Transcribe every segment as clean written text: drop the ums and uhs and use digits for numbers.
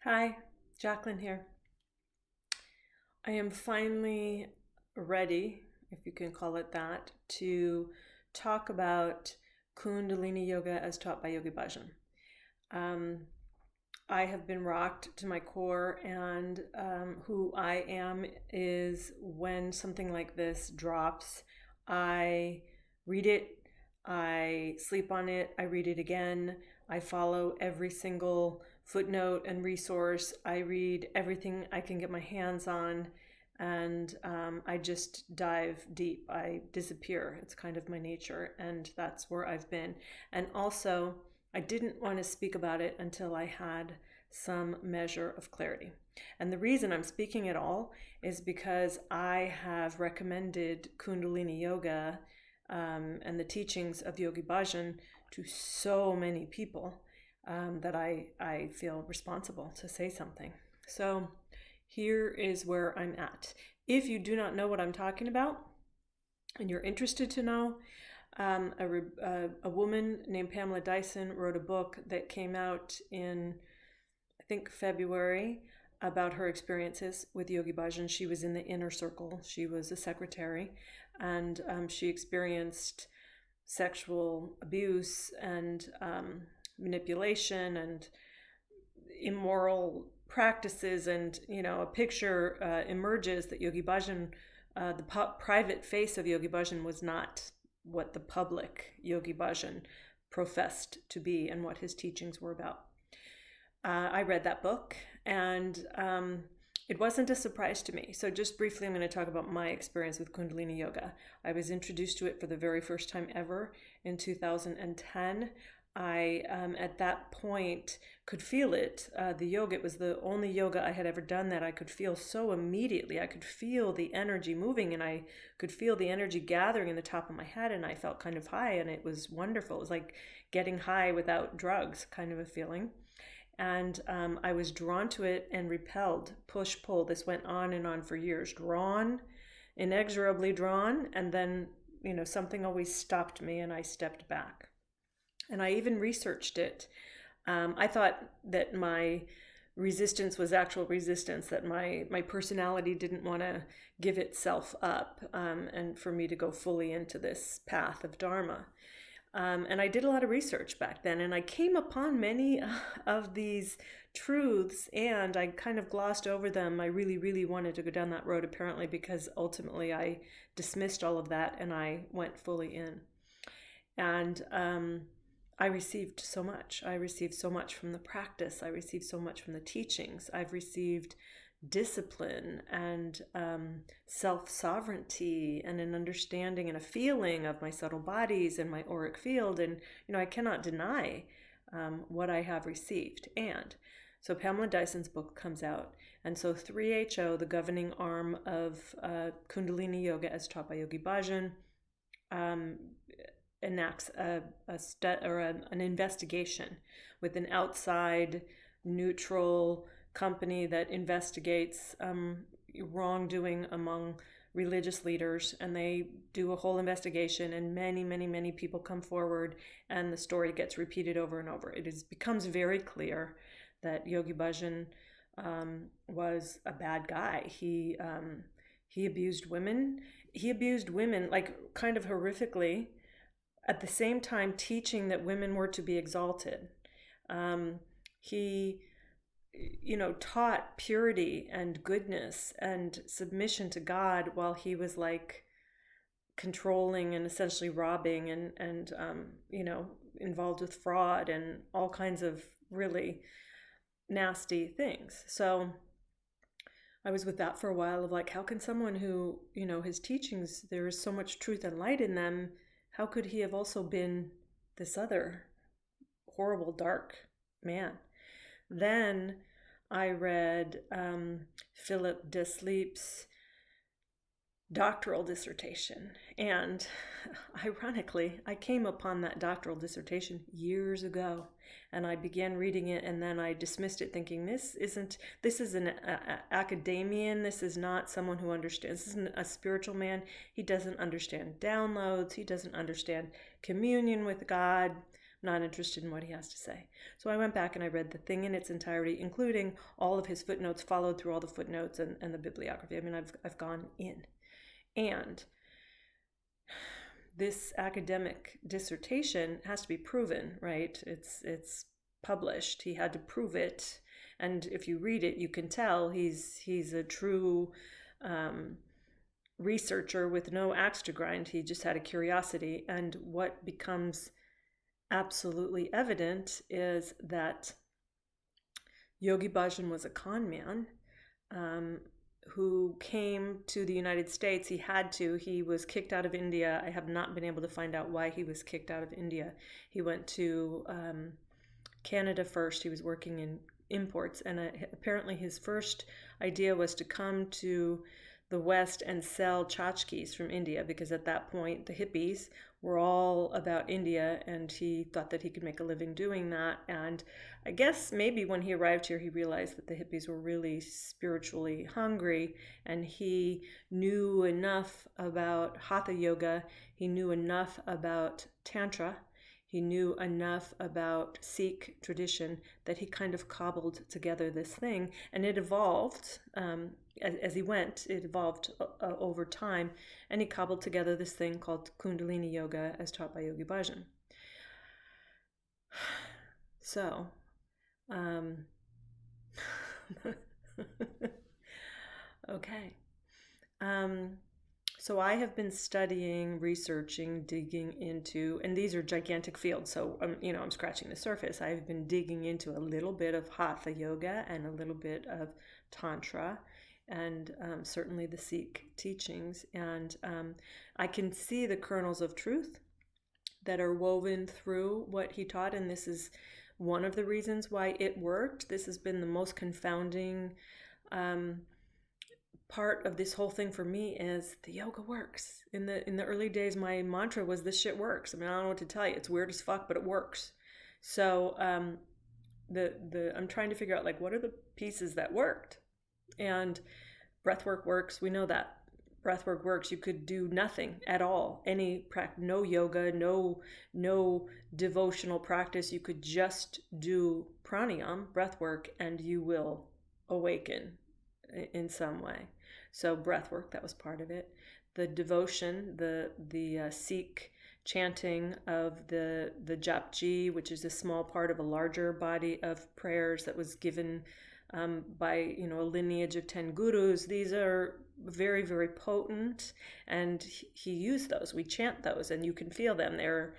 Hi, Jacqueline here. I am finally ready, if you can call it that, to talk about Kundalini Yoga as taught by Yogi Bhajan. Um, I have been rocked to my core, and who I am is when something like this drops, I read it, I sleep on it, I read it again, I follow every single footnote and resource, I read everything I can get my hands on, and I just dive deep. I disappear. It's kind of my nature, and that's where I've been. And also, I didn't want to speak about it until I had some measure of clarity. And the reason I'm speaking at all is because I have recommended Kundalini Yoga and the teachings of Yogi Bhajan to so many people that I feel responsible to say something. So here is where I'm at. If you do not know what I'm talking about and you're interested to know, a woman named Pamela Dyson wrote a book that came out in, I think, February about her experiences with Yogi Bhajan. She was in the inner circle, she was a secretary, and she experienced sexual abuse and manipulation and immoral practices, and a picture emerges that Yogi Bhajan, the private face of Yogi Bhajan, was not what the public Yogi Bhajan professed to be and what his teachings were about. I read that book, and it wasn't a surprise to me. So just briefly, I'm going to talk about my experience with Kundalini Yoga. I was introduced to it for the very first time ever in 2010. I, at that point, could feel it. The yoga, it was the only yoga I had ever done that I could feel so immediately. I could feel the energy moving, and I could feel the energy gathering in the top of my head, and I felt kind of high, and it was wonderful. It was like getting high without drugs, kind of a feeling. And I was drawn to it and repelled, push, pull. This went on and on for years. Drawn, inexorably drawn, and then, something always stopped me, and I stepped back. And I even researched it. I thought that my resistance was actual resistance, that my personality didn't want to give itself up, and for me to go fully into this path of Dharma. And I did a lot of research back then, and I came upon many of these truths, and I kind of glossed over them. I really, really wanted to go down that road, apparently, because ultimately I dismissed all of that and I went fully in. And I received so much. I received so much from the practice. I received so much from the teachings. I've received discipline and self-sovereignty and an understanding and a feeling of my subtle bodies and my auric field. And, I cannot deny what I have received. And so Pamela Dyson's book comes out. And so 3HO, the governing arm of Kundalini Yoga as taught by Yogi Bhajan, enacts an investigation with an outside neutral company that investigates wrongdoing among religious leaders, and they do a whole investigation, and many, many, many people come forward, and the story gets repeated over and over. Becomes very clear that Yogi Bhajan was a bad guy. He abused women. He abused women, like, kind of horrifically, at the same time teaching that women were to be exalted. He, taught purity and goodness and submission to God, while he was like controlling and essentially robbing and involved with fraud and all kinds of really nasty things. So I was with that for a while, of like, how can someone who, his teachings, there is so much truth and light in them, how could he have also been this other horrible, dark man? Then I read Philip Desleep's doctoral dissertation. And ironically, I came upon that doctoral dissertation years ago, and I began reading it, and then I dismissed it thinking, this is an academician. This is not someone who understands. This isn't a spiritual man. He doesn't understand downloads. He doesn't understand communion with God. not interested in what he has to say. So I went back and I read the thing in its entirety, including all of his footnotes, followed through all the footnotes and the bibliography. I mean, I've gone in. And this academic dissertation has to be proven, right? It's published. He had to prove it. And if you read it, you can tell he's a true researcher with no axe to grind. He just had a curiosity. And what becomes absolutely evident is that Yogi Bhajan was a con man who came to the United States. He had to. He was kicked out of India. I have not been able to find out why he was kicked out of India. He went to Canada first. He was working in imports, and apparently his first idea was to come to the West and sell tchotchkes from India, because at that point the hippies were all about India, and he thought that he could make a living doing that. And I guess maybe when he arrived here, he realized that the hippies were really spiritually hungry, and he knew enough about Hatha Yoga, he knew enough about Tantra, he knew enough about Sikh tradition that he kind of cobbled together this thing, and it evolved as he went. It evolved over time, and he cobbled together this thing called Kundalini Yoga as taught by Yogi Bhajan. So, okay. So I have been studying, researching, digging into, and these are gigantic fields. So I'm scratching the surface. I've been digging into a little bit of Hatha Yoga and a little bit of Tantra, and certainly the Sikh teachings. And I can see the kernels of truth that are woven through what he taught, and this is one of the reasons why it worked. This has been the most confounding part of this whole thing for me, is the yoga works. In the early days, my mantra was, this shit works. I mean, I don't know what to tell you. It's weird as fuck, but it works. So I'm trying to figure out, like, what are the pieces that worked? And breathwork works. We know that breathwork works. You could do nothing at all, no yoga, no devotional practice. You could just do pranayama, breathwork, and you will awaken in some way. So breathwork, that was part of it. The devotion, the Sikh chanting of the japji, which is a small part of a larger body of prayers that was given by a lineage of 10 gurus. These are very, very potent, and he used those. We chant those, and you can feel them. They're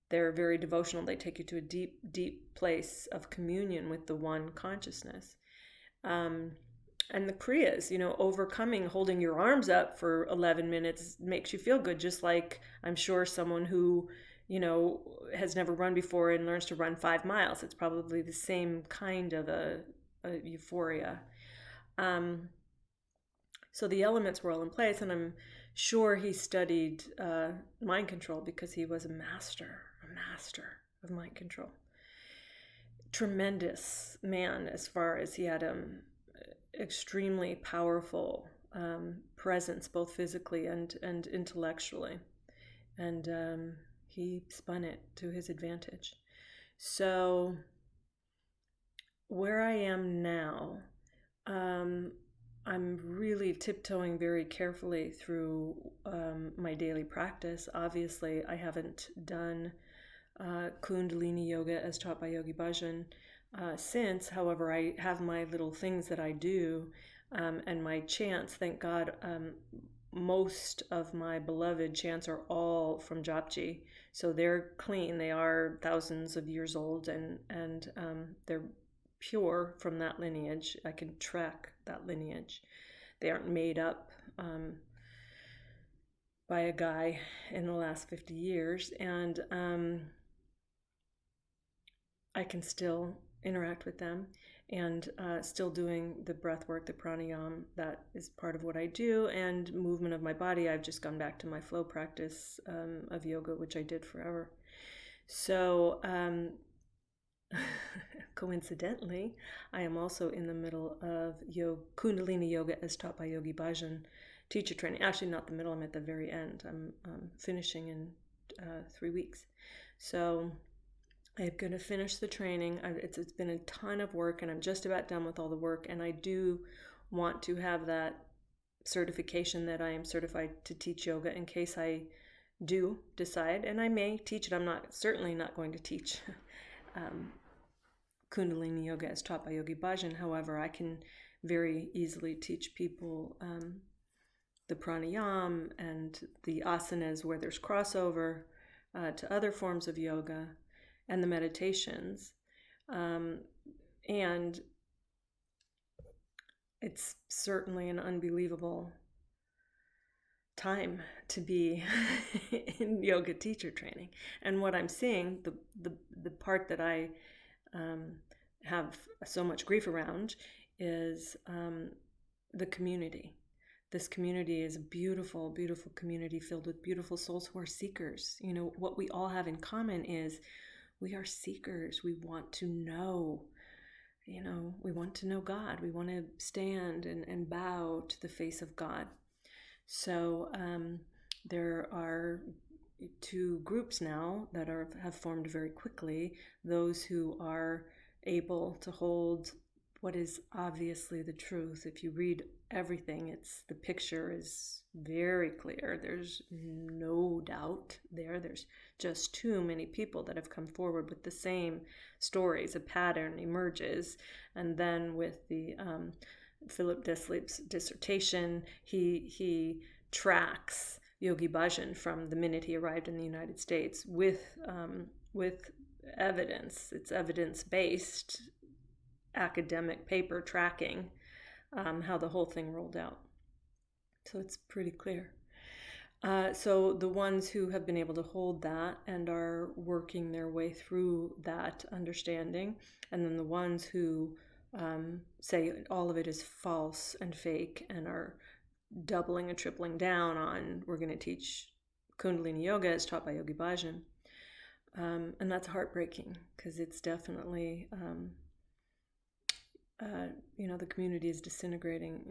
very devotional. They take you to a deep, deep place of communion with the one consciousness. And the kriyas, overcoming, holding your arms up for 11 minutes makes you feel good, just like I'm sure someone who, has never run before and learns to run 5 miles. It's probably the same kind of a euphoria. So the elements were all in place, and I'm sure he studied mind control, because he was a master of mind control. Tremendous man, as far as he had extremely powerful presence, both physically and intellectually, and he spun it to his advantage. So where I am now, I'm really tiptoeing very carefully through my daily practice. Obviously, I haven't done Kundalini Yoga as taught by Yogi Bhajan since. However, I have my little things that I do, and my chants. Thank God, most of my beloved chants are all from Japji, so they're clean. They are thousands of years old, and they're pure from that lineage. I can track that lineage. They aren't made up by a guy in the last 50 years, and I can still interact with them, and still doing the breath work, the pranayama. That is part of what I do, and movement of my body. I've just gone back to my flow practice of yoga, which I did forever. So coincidentally, I am also in the middle of Kundalini Yoga as taught by Yogi Bhajan teacher training. Actually, not the middle, I'm at the very end. I'm finishing in 3 weeks. So I'm going to finish the training. It's been a ton of work, and I'm just about done with all the work. And I do want to have that certification that I am certified to teach yoga in case I do decide, and I may teach it. I'm certainly not going to teach Kundalini Yoga as taught by Yogi Bhajan. However, I can very easily teach people the pranayam and the asanas where there's crossover to other forms of yoga and the meditations. And it's certainly an unbelievable time to be in yoga teacher training. And what I'm seeing, the part that I have so much grief around is the community. This community is a beautiful, beautiful community filled with beautiful souls who are seekers. You know, what we all have in common is we are seekers. We want to know, you know, we want to know God. We want to stand and bow to the face of God. So there are two groups now that have formed very quickly. Those who are able to hold what is obviously the truth. If you read everything, the picture is very clear. There's no doubt there. There's just too many people that have come forward with the same stories. A pattern emerges, and then with the Philip Desleep's dissertation, he tracks Yogi Bhajan from the minute he arrived in the United States with evidence. It's evidence-based academic paper tracking how the whole thing rolled out. So it's pretty clear. So the ones who have been able to hold that and are working their way through that understanding, and then the ones who say all of it is false and fake and are doubling and tripling down on, we're going to teach Kundalini Yoga as taught by Yogi Bhajan. And that's heartbreaking because it's definitely, the community is disintegrating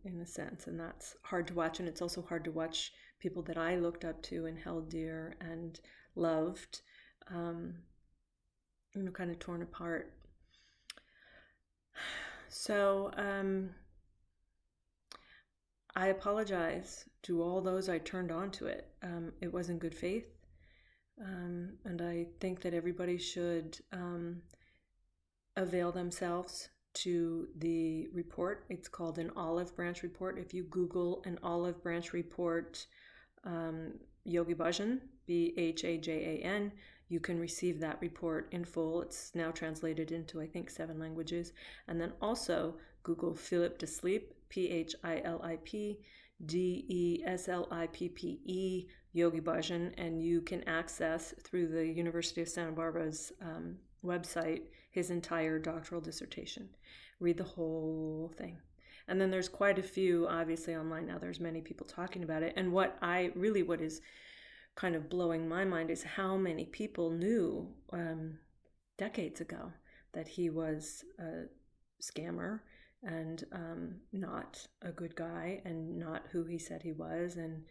in a sense, and that's hard to watch. And it's also hard to watch people that I looked up to and held dear and loved, kind of torn apart. So I apologize to all those I turned on to it. It was in good faith. And I think that everybody should avail themselves to the report. It's called an olive branch report. If you Google an olive branch report, Yogi Bhajan, Bhajan, you can receive that report in full. It's now translated into, I think, 7 languages. And then also Google Philip Desleep, Philip Deslippe, Yogi Bhajan, and you can access through the University of Santa Barbara's website his entire doctoral dissertation. Read the whole thing. And then there's quite a few, obviously, online now. There's many people talking about it. And what is kind of blowing my mind is how many people knew decades ago that he was a scammer and not a good guy and not who he said he was. And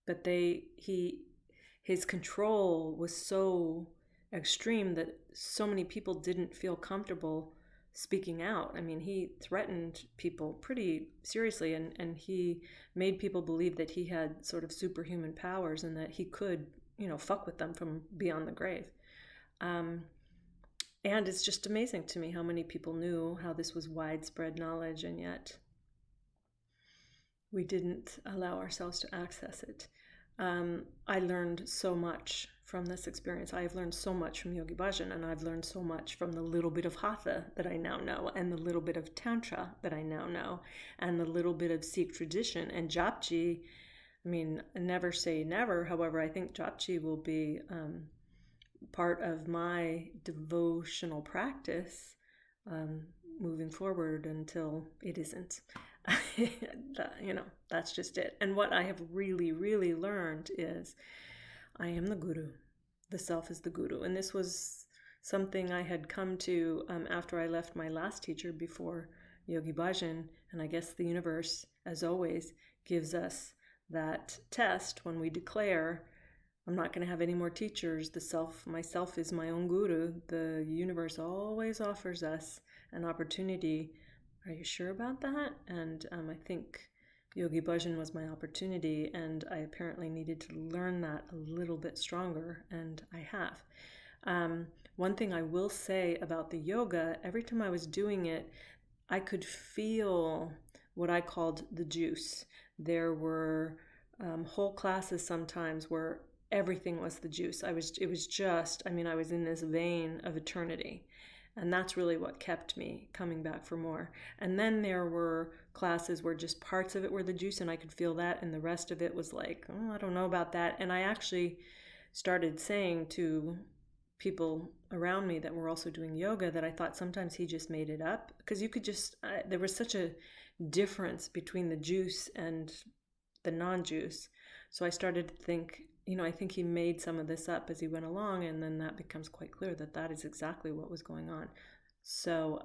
but his control was so extreme that so many people didn't feel comfortable speaking out. I mean, he threatened people pretty seriously, and he made people believe that he had sort of superhuman powers and that he could, fuck with them from beyond the grave. And it's just amazing to me how many people knew, how this was widespread knowledge, and yet we didn't allow ourselves to access it. I learned so much from this experience. I've learned so much from Yogi Bhajan, and I've learned so much from the little bit of Hatha that I now know, and the little bit of Tantra that I now know, and the little bit of Sikh tradition. And Japji, I mean, never say never. However, I think Japji will be part of my devotional practice moving forward until it isn't. That's just it. And what I have really, really learned is I am the guru. The self is the guru. And this was something I had come to after I left my last teacher before Yogi Bhajan. And I guess the universe, as always, gives us that test when we declare I'm not going to have any more teachers. Myself is my own guru. The universe always offers us an opportunity. Are you sure about that? And I think Yogi Bhajan was my opportunity, and I apparently needed to learn that a little bit stronger, and I have. One thing I will say about the yoga, every time I was doing it, I could feel what I called the juice. There were whole classes sometimes where everything was the juice. I was in this vein of eternity. And that's really what kept me coming back for more. And then there were classes where just parts of it were the juice and I could feel that, and the rest of it was like, oh, I don't know about that. And I actually started saying to people around me that were also doing yoga that I thought sometimes he just made it up, because you could just, there was such a difference between the juice and the non-juice. So I started to think, I think he made some of this up as he went along, and then that becomes quite clear that that is exactly what was going on. So,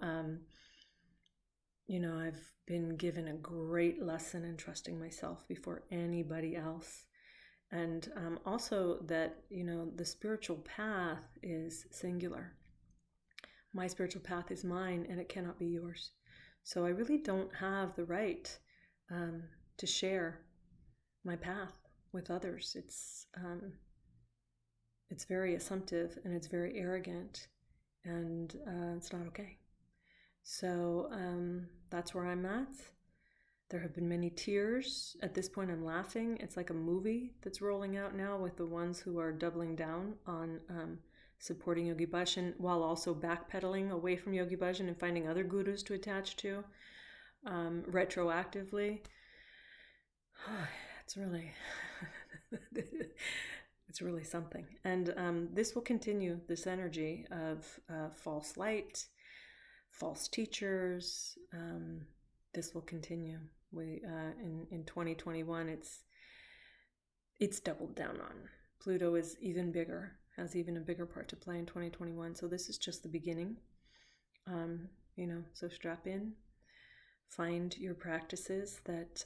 I've been given a great lesson in trusting myself before anybody else. And also that, the spiritual path is singular. My spiritual path is mine and it cannot be yours. So I really don't have the right to share my path with others. It's very assumptive and it's very arrogant, and it's not okay. So that's where I'm at. There have been many tears. At this point, I'm laughing. It's like a movie that's rolling out now with the ones who are doubling down on supporting Yogi Bhajan while also backpedaling away from Yogi Bhajan and finding other gurus to attach to retroactively. It's really, it's really something. And this will continue, this energy of false light, false teachers. This will continue. We in 2021, it's doubled down on. Pluto is even bigger, has even a bigger part to play in 2021. So this is just the beginning. So strap in, find your practices that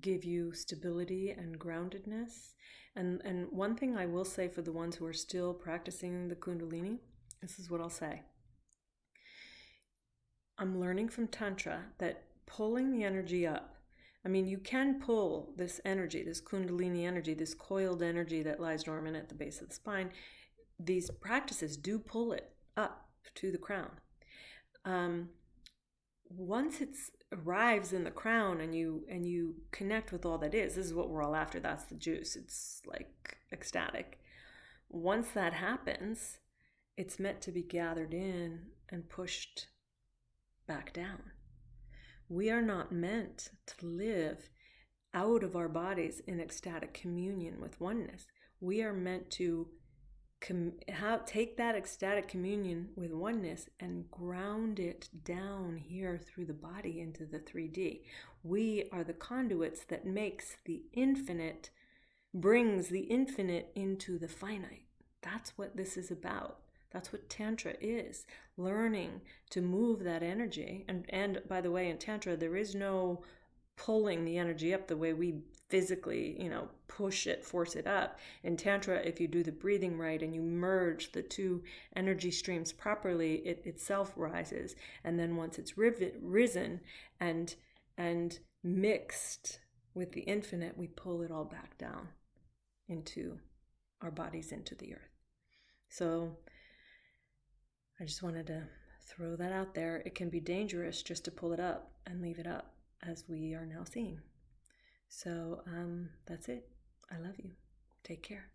give you stability and groundedness. And one thing I will say for the ones who are still practicing the Kundalini, this is what I'll say. I'm learning from Tantra that pulling the energy up, you can pull this energy, this Kundalini energy, this coiled energy that lies dormant at the base of the spine. These practices do pull it up to the crown. Once it arrives in the crown and you connect with all that is, this is what we're all after. That's the juice. It's like ecstatic. Once that happens, it's meant to be gathered in and pushed back down. We are not meant to live out of our bodies in ecstatic communion with oneness. We are meant to take that ecstatic communion with oneness and ground it down here through the body into the 3D. We are the conduits that brings the infinite into the finite. That's what this is about. That's what Tantra is, learning to move that energy. And by the way, in Tantra, there is no pulling the energy up the way we physically, push it, force it up. In Tantra, if you do the breathing right and you merge the two energy streams properly, it itself rises. And then once it's risen and mixed with the infinite, we pull it all back down into our bodies, into the earth. So I just wanted to throw that out there. It can be dangerous just to pull it up and leave it up, as we are now seeing. So that's it. I love you. Take care.